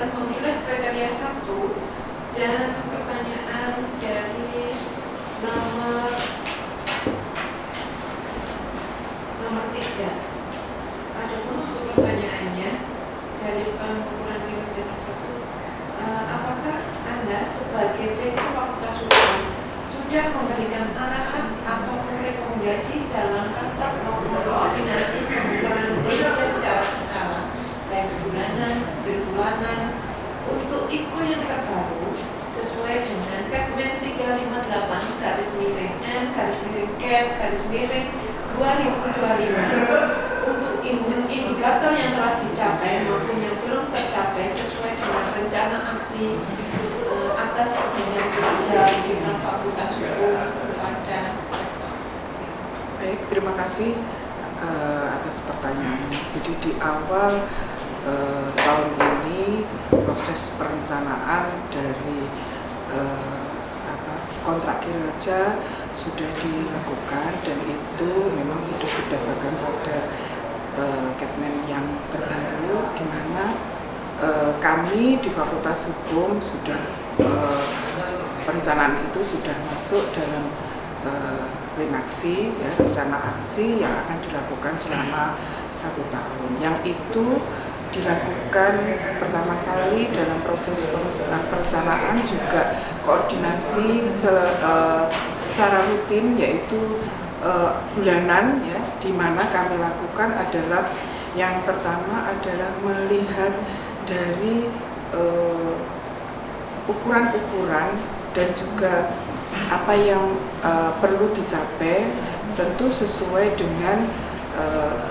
akan memilih kriteria 1 dan pertanyaan dari nomor 3. Adapun untuk pertanyaannya dari pengukuran kinerja tersebut, apakah Anda sebagai Dekan Fakultas Hukum sudah memberikan arahan atau rekomendasi dalam rapat maupun koordinasi pengukuran kinerja secara berkala, baik bulanan, berbulanan, untuk IKU yang terbaru sesuai dengan Kepmen 358-M/Cap/2025 untuk indikator yang telah dicapai maupun yang belum tercapai sesuai dengan rencana aksi atas perjanjian kerja dengan Fakultas Hukum kepada rektor. Baik, terima kasih atas pertanyaannya. Jadi di awal tahun ini proses perencanaan dari kontrak kinerja sudah dilakukan dan itu memang sudah berdasarkan pada Kepmen yang terbaru, di mana kami di Fakultas Hukum sudah perencanaan itu sudah masuk dalam renaksi, ya, rencana aksi yang akan dilakukan selama 1 tahun. Yang itu dilakukan pertama kali dalam proses perencanaan juga koordinasi secara rutin, yaitu bulanan, ya, di mana kami lakukan adalah yang pertama adalah melihat dari ukuran-ukuran dan juga apa yang perlu dicapai, tentu sesuai dengan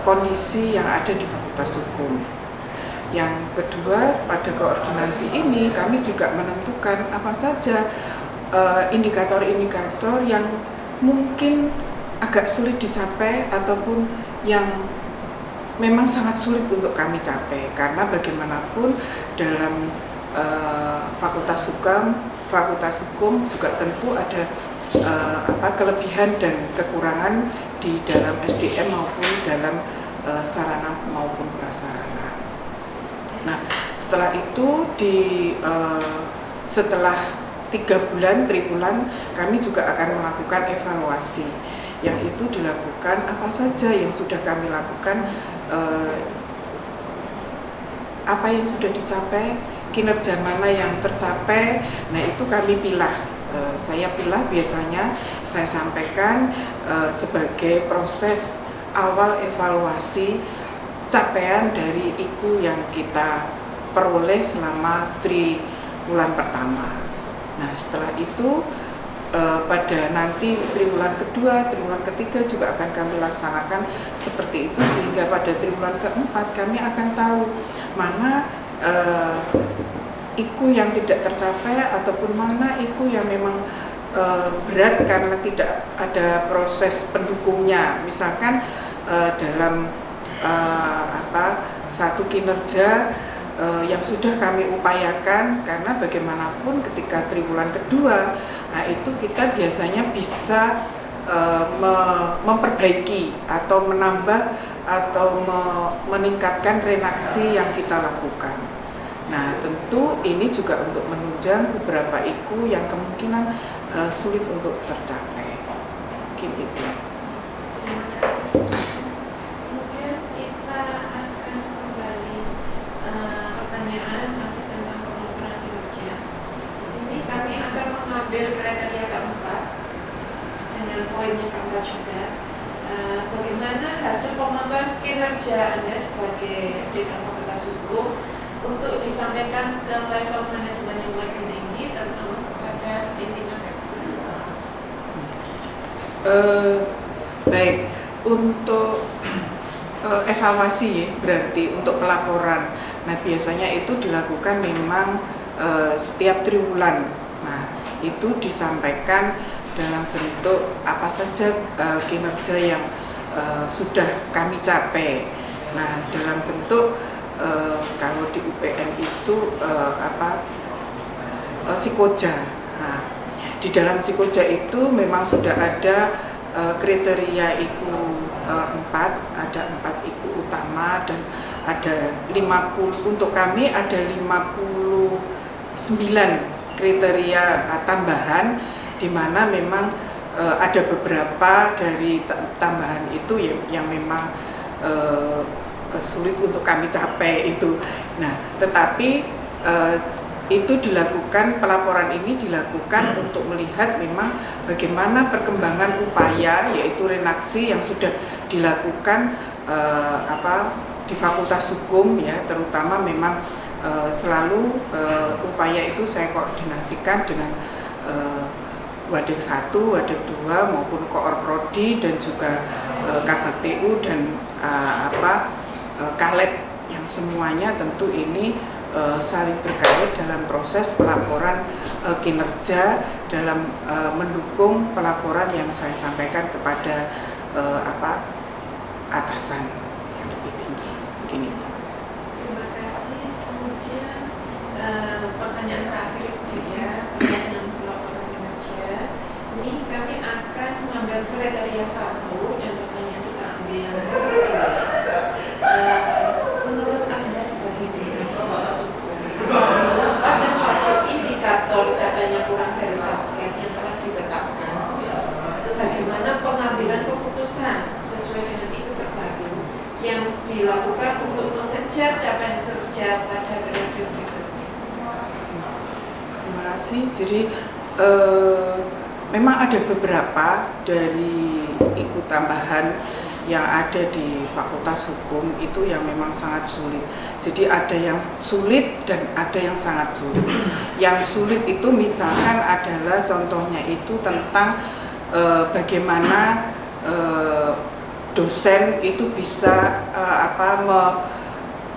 kondisi yang ada di Fakultas Hukum. Yang kedua, pada koordinasi ini kami juga menentukan apa saja indikator-indikator yang mungkin agak sulit dicapai ataupun yang memang sangat sulit untuk kami capai, karena bagaimanapun dalam Fakultas Hukum juga tentu ada kelebihan dan kekurangan di dalam SDM maupun dalam sarana maupun prasarana. Nah, setelah itu setelah 3 bulan, tribulan, kami juga akan melakukan evaluasi. Yang itu dilakukan apa saja yang sudah kami lakukan, apa yang sudah dicapai, kinerja mana yang tercapai. Nah, itu kami pilah. Saya pilah, biasanya saya sampaikan sebagai proses awal evaluasi capaian dari IKU yang kita peroleh selama triwulan pertama. Nah, setelah itu pada nanti triwulan kedua, triwulan ketiga juga akan kami laksanakan seperti itu, sehingga pada triwulan keempat kami akan tahu mana IKU yang tidak tercapai ataupun mana IKU yang memang berat karena tidak ada proses pendukungnya. Misalkan dalam satu kinerja yang sudah kami upayakan, karena bagaimanapun ketika triwulan kedua, nah itu kita biasanya bisa memperbaiki atau menambah atau meningkatkan renaksi yang kita lakukan. Nah, tentu ini juga untuk menunjang beberapa IKU yang kemungkinan sulit untuk tercapai. Mungkin itu. Terima kasih. Kemudian kita akan kembali pertanyaan masih tentang pengukuran kinerja. Di sini kami akan mengambil kriteria keempat dengan poinnya keempat juga. Bagaimana hasil pemantauan kinerja Anda sebagai Dekan Fakultas Hukum untuk disampaikan ke level manajemen yang lebih tinggi, terutama kepada pimpinan rektor. Baik, untuk evaluasi, ya, berarti untuk pelaporan. Nah, biasanya itu dilakukan memang setiap triwulan. Nah, itu disampaikan dalam bentuk apa saja kinerja yang sudah kami capai. Nah, dalam bentuk kalau di UPN itu Sikoja. Nah, di dalam Sikoja itu memang sudah ada kriteria IKU 4, ada 4 IKU utama dan ada 50, untuk kami ada 59 kriteria tambahan, di mana memang ada beberapa dari tambahan itu yang memang sulit untuk kami capai itu. Nah, tetapi itu dilakukan, pelaporan ini dilakukan untuk melihat memang bagaimana perkembangan upaya, yaitu renaksi yang sudah dilakukan di Fakultas Hukum ya, terutama memang selalu upaya itu saya koordinasikan dengan Wadek 1, Wadek 2 maupun Koor Prodi dan juga Kabak TU dan Kaleb, yang semuanya tentu ini saling berkait dalam proses pelaporan kinerja dalam mendukung pelaporan yang saya sampaikan kepada atasan yang lebih tinggi. Mungkin itu. Terima kasih. Kemudian pertanyaan terakhir dia terkait dengan pelaporan kinerja. Ini kami akan mengambil kriteria 1 yang pertanyaan kita ambil yang kedua. Menurut Anda sebagai Dekan Fakultas Hukum, apabila ada suatu indikator capaiannya kurang dari target yang telah ditetapkan, bagaimana pengambilan keputusan sesuai dengan itu terbaru yang dilakukan untuk mengejar capaian kerja pada periode berikutnya? Terima kasih. Jadi memang ada beberapa dari ikut tambahan yang ada di Fakultas Hukum itu yang memang sangat sulit. Jadi ada yang sulit dan ada yang sangat sulit. Yang sulit itu misalkan adalah contohnya itu tentang bagaimana dosen itu bisa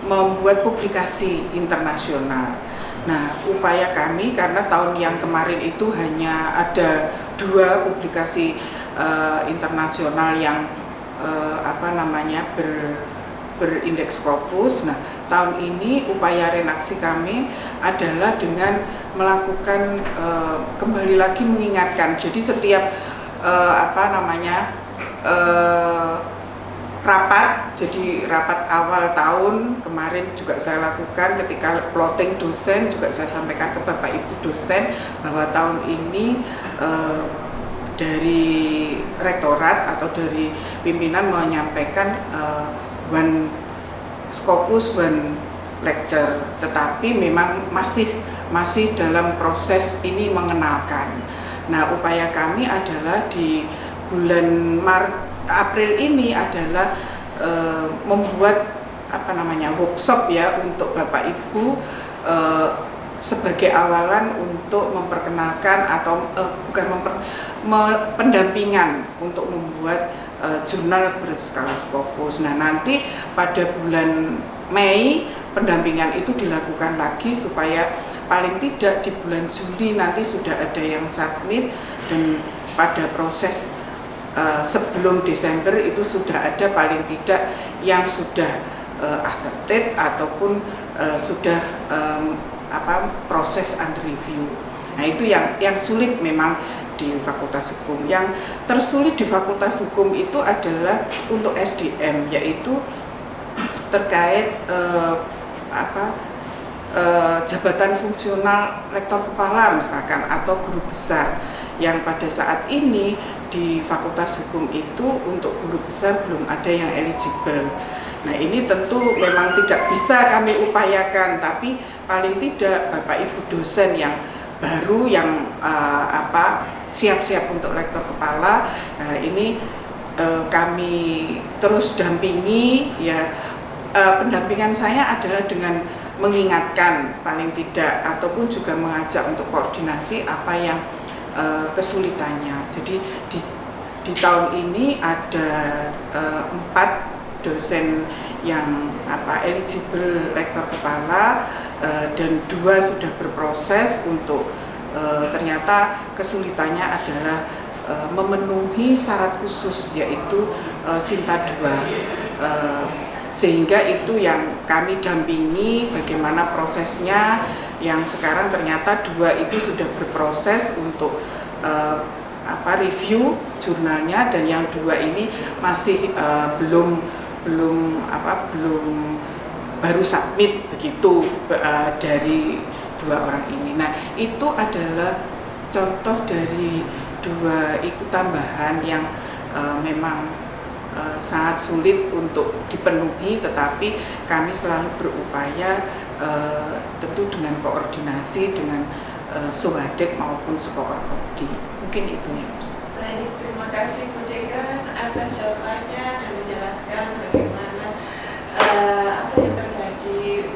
membuat publikasi internasional. Nah, upaya kami karena tahun yang kemarin itu hanya ada 2 publikasi internasional yang berindeks Scopus. Nah, tahun ini upaya renaksi kami adalah dengan melakukan kembali lagi mengingatkan. Jadi setiap rapat awal tahun kemarin juga saya lakukan ketika plotting dosen, juga saya sampaikan ke Bapak Ibu dosen bahwa tahun ini dari rektorat atau dari pimpinan menyampaikan one Scopus, one lecture, tetapi memang masih dalam proses ini mengenalkan. Nah, upaya kami adalah di bulan April ini adalah membuat workshop ya untuk Bapak Ibu sebagai awalan untuk memperkenalkan atau pendampingan untuk membuat jurnal berskala Scopus. Nah, nanti pada bulan Mei pendampingan itu dilakukan lagi supaya paling tidak di bulan Juli nanti sudah ada yang submit, dan pada proses sebelum Desember itu sudah ada paling tidak yang sudah accepted ataupun sudah proses under review. Nah, itu yang sulit memang di Fakultas Hukum. Yang tersulit di Fakultas Hukum itu adalah untuk SDM, yaitu terkait jabatan fungsional lektor kepala misalkan atau guru besar, yang pada saat ini di Fakultas Hukum itu untuk guru besar belum ada yang eligible. Nah, ini tentu memang tidak bisa kami upayakan, tapi paling tidak Bapak Ibu dosen yang baru yang siap-siap untuk lektor kepala, ini kami terus dampingi ya. Pendampingan saya adalah dengan mengingatkan paling tidak, ataupun juga mengajak untuk koordinasi apa yang kesulitannya. Jadi di tahun ini ada 4 dosen yang eligible lektor kepala, dan 2 sudah berproses untuk ternyata kesulitannya adalah memenuhi syarat khusus, yaitu Sinta 2. Sehingga itu yang kami dampingi bagaimana prosesnya, yang sekarang ternyata 2 itu sudah berproses untuk review jurnalnya, dan yang 2 ini masih belum baru submit begitu dari dua orang ini. Nah, itu adalah contoh dari dua ikut tambahan yang memang sangat sulit untuk dipenuhi, tetapi kami selalu berupaya tentu dengan koordinasi dengan Suwadek maupun Sekoorpodi. Mungkin itu ya. Baik, terima kasih Bu Dekan atas jawabannya dan menjelaskan bagaimana apa yang terjadi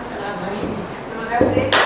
selama ini. Terima kasih.